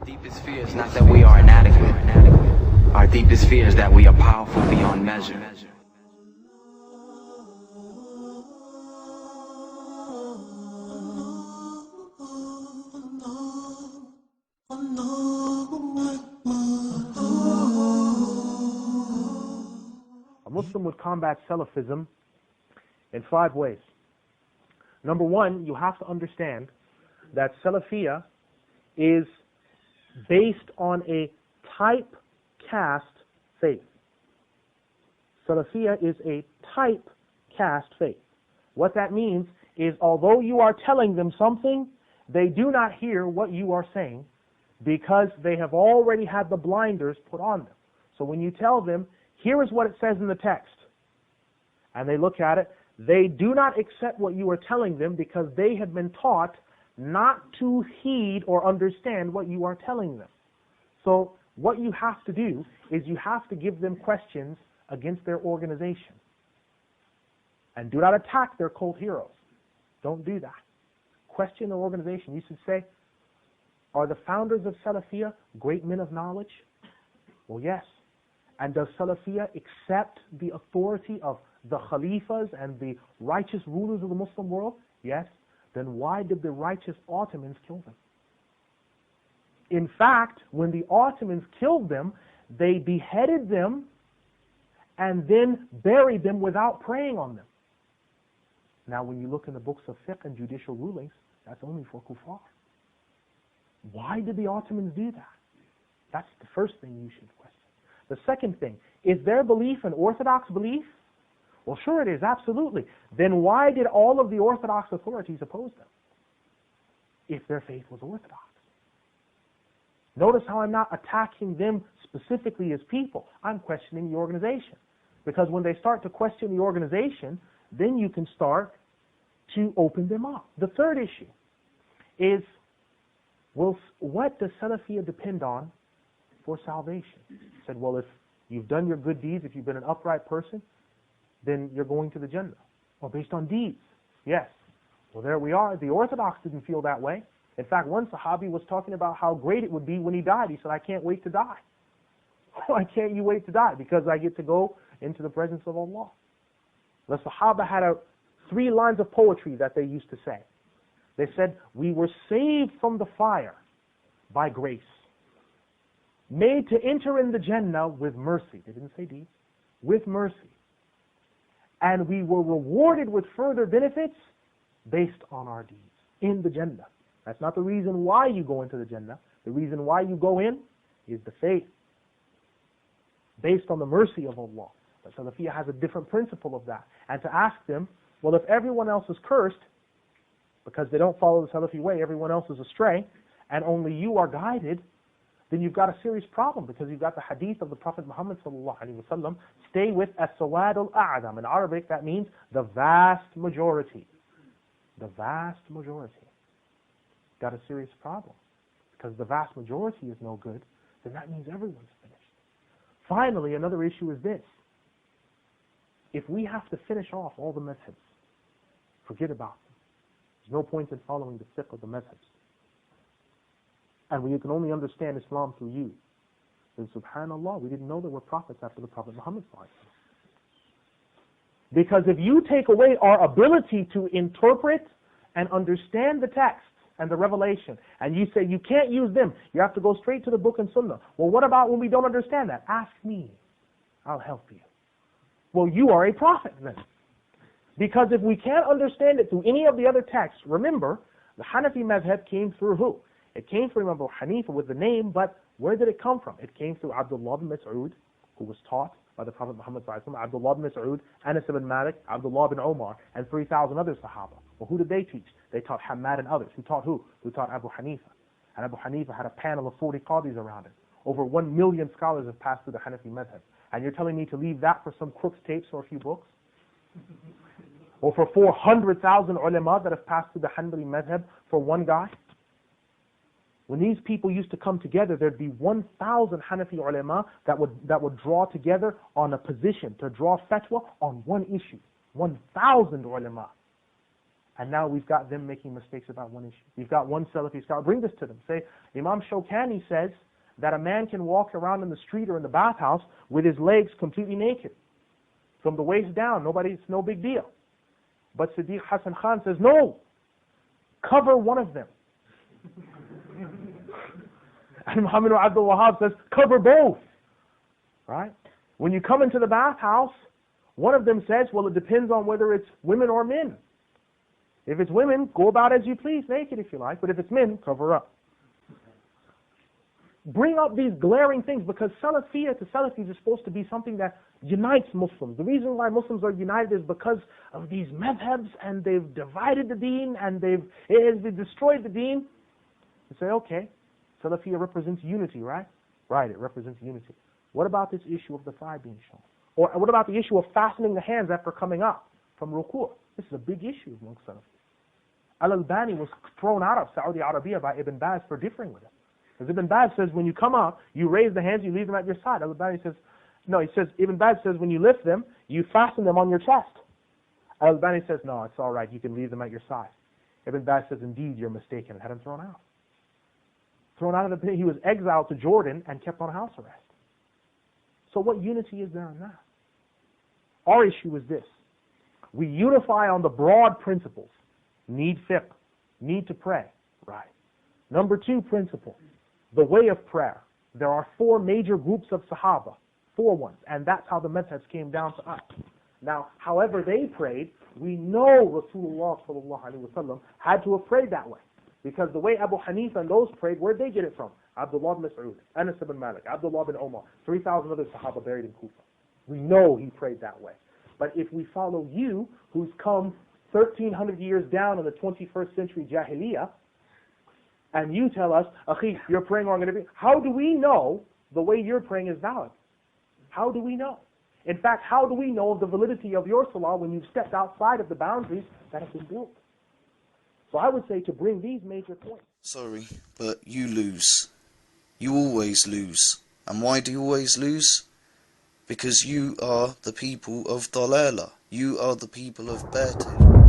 deepest fear is not that we are inadequate. Our deepest fear is that we are powerful beyond measure. A Muslim would combat Salafism in 5 ways. Number 1, you have to understand that Salafiyyah is based on a typecast faith. Salafiyyah is a typecast faith. What that means is, although you are telling them something, they do not hear what you are saying because they have already had the blinders put on them. So when you tell them, here is what it says in the text, and they look at it, they do not accept what you are telling them because they have been taught not to heed or understand what you are telling them. So what you have to do is you have to give them questions against their organization. And do not attack their cult heroes. Don't do that. Question their organization. You should say, are the founders of Salafiyyah great men of knowledge? Well, yes. And does Salafiyyah accept the authority of the Khalifas and the righteous rulers of the Muslim world? Yes. Then why did the righteous Ottomans kill them? In fact, when the Ottomans killed them, they beheaded them and then buried them without praying on them. Now, when you look in the books of fiqh and judicial rulings, that's only for kuffar. Why did the Ottomans do that? That's the first thing you should question. The second thing, is their belief an orthodox belief? Well, sure it is, absolutely. Then why did all of the orthodox authorities oppose them if their faith was orthodox? Notice how I'm not attacking them specifically as people. I'm questioning the organization. Because when they start to question the organization, then you can start to open them up. The third issue is, well, what does Salafiyyah depend on for salvation? He said, well, if you've done your good deeds, if you've been an upright person, then you're going to the Jannah. Well, based on deeds. Yes. Well, there we are. The Orthodox didn't feel that way. In fact, one Sahabi was talking about how great it would be when he died. He said, I can't wait to die. Why can't you wait to die? Because I get to go into the presence of Allah. The Sahaba had 3 lines of poetry that they used to say. They said, we were saved from the fire by grace, made to enter in the Jannah with mercy. They didn't say deeds. With mercy. And we were rewarded with further benefits based on our deeds in the Jannah. That's not the reason why you go into the Jannah. The reason why you go in is the faith based on the mercy of Allah. But Salafiyyah has a different principle of that. And to ask them, well, if everyone else is cursed because they don't follow the Salafi way, everyone else is astray, and only you are guided, then you've got a serious problem, because you've got the hadith of the Prophet Muhammad ﷺ, stay with as-sawad al-a'zam. In Arabic, that means the vast majority. The vast majority. Got a serious problem. Because the vast majority is no good, then that means everyone's finished. Finally, another issue is this. If we have to finish off all the madhabs, forget about them. There's no point in following the fiqh of the madhabs. And we can only understand Islam through you. Then subhanallah, we didn't know there were prophets after the Prophet Muhammad. Because if you take away our ability to interpret and understand the text and the revelation, and you say you can't use them, you have to go straight to the book and sunnah. Well, what about when we don't understand that? Ask me. I'll help you. Well, you are a prophet then. Because if we can't understand it through any of the other texts, remember, the Hanafi madhab came through who? It came from Abu Hanifa with the name, but where did it come from? It came through Abdullah bin Mas'ud, who was taught by the Prophet Muhammad ﷺ, Abdullah bin Mas'ud, Anas ibn Malik, Abdullah bin Omar, and 3,000 other Sahaba. Well, who did they teach? They taught Hamad and others. Who taught who? Who taught Abu Hanifa. And Abu Hanifa had a panel of 40 qadis around him. Over 1 million scholars have passed through the Hanafi madhab. And you're telling me to leave that for some crook's tapes or a few books? Or for 400,000 ulama that have passed through the Hanbali madhab for one guy? When these people used to come together, there'd be 1,000 Hanafi ulama that would draw together on a position, to draw fatwa on one issue. 1,000 ulama. And now we've got them making mistakes about one issue. We've got one Salafi scholar. Bring this to them. Say, Imam Shawkani says that a man can walk around in the street or in the bathhouse with his legs completely naked. From the waist down, it's no big deal. But Siddiq Hassan Khan says, no, cover one of them. And Muhammad Abdul Wahhab says, cover both. Right? When you come into the bathhouse, one of them says, well, it depends on whether it's women or men. If it's women, go about as you please, naked if you like. But if it's men, cover up. Bring up these glaring things, because Salafiyyah to Salafis is supposed to be something that unites Muslims. The reason why Muslims are united is because of these madhabs, and they've divided the deen, and they've destroyed the deen. You say, okay, Salafiyyah represents unity, right? Right, it represents unity. What about this issue of the thigh being shown? Or what about the issue of fastening the hands after coming up from ruku'? This is a big issue amongst Salafis. Al-Albani was thrown out of Saudi Arabia by Ibn Baz for differing with him. Because Ibn Baz says when you come up, you raise the hands, you leave them at your side. Al-Albani says, no, Ibn Baz says when you lift them, you fasten them on your chest. Al-Albani says, no, it's all right, you can leave them at your side. Ibn Baz says, indeed, you're mistaken, and had him thrown out. Thrown out of the, he was exiled to Jordan and kept on house arrest. So what unity is there in that? Our issue is this. We unify on the broad principles. Need fiqh, need to pray, right. Number 2 principle, the way of prayer. There are 4 major groups of Sahaba, 4 ones, and that's how the madhabs came down to us. Now, however they prayed, we know Rasulullah ﷺ had to have prayed that way. Because the way Abu Hanifa and those prayed, where'd they get it from? Abdullah ibn Mas'ud, Anas ibn Malik, Abdullah ibn Umar, 3,000 other Sahaba buried in Kufa. We know he prayed that way. But if we follow you, who's come 1,300 years down in the 21st century Jahiliyyah, and you tell us, Akhi, you're praying wrong, how do we know the way you're praying is valid? How do we know? In fact, how do we know the validity of your salah when you've stepped outside of the boundaries that have been built? So I would say to bring these major points. Sorry, but you lose. You always lose. And why do you always lose? Because you are the people of Dalalah. You are the people of Batil.